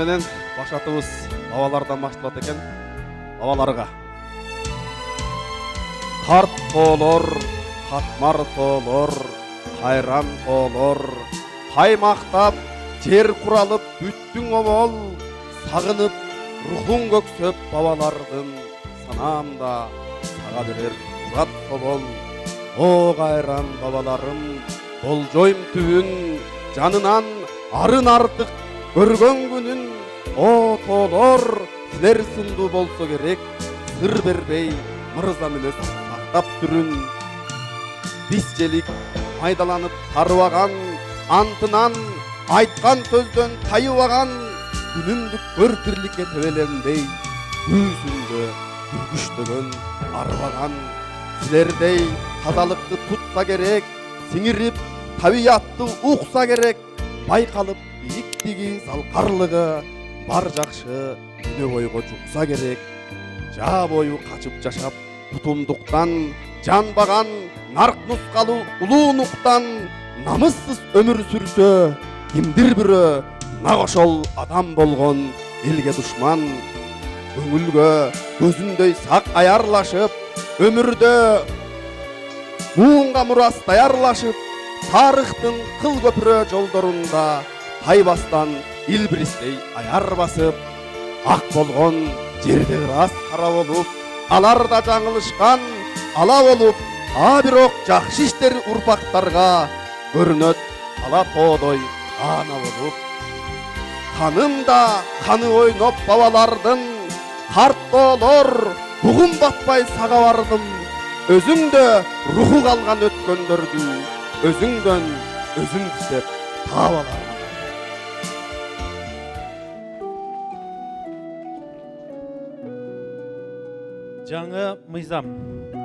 менен башатыбыз бабалардан башталат экен. Бабаларга карт тоолор, катмар тоолор, кайран тоолор, каймактап жер куралып бүттүң обол, сагынып рухуң көксөп бабалардын, санаамда сага берер мурат собол. О кайран бабаларым, болжойм түбүн, жанынан арын артык көргөн күнүн. О тоолор, силер сындуу болсо керек, сыр бербей мырза мүнөз сактап түрүн. Бисчелик майдаланып тарыбаган, антынан айткан сөздөн тайыбаган, күнүмдүк көр тирликке төбеленбей, күүсүндө күргүштөгөн арбаган. Силердей тазалыкты тутса керек, сиңирип табиятты укса керек, байкалып бийиктиги, залкарлыгы бар жакшы күнө бойго жукса керек. Жаа бою качып жашап тутумдуктан, жанбаган нарк нускалуу улуунуктан, намыссыз өмүр сүрсө кимдир бирөө нак ошол адам болгон элге душман. Көңүлгө көзүндөй сак аярлашып, өмүрдө муунга мурас даярлашып, тарыхтын кыл көпүрө жолдорунда тайбастан илбирistей аяр басып, ак болгон жерде ырас кара болуп, алар да жаңылышкан ала болуп, а бирок жакшы иштери урпактарга көрүнөт ала тоодой ана болуп. Канымда каны ойноп бабалардын, карт тоолор бугун батпай сага бардым. Өзүңдө руху калган өткөндөрдү, өзүңдөн өзүң издеп таап алармын. Жаңы мыйзам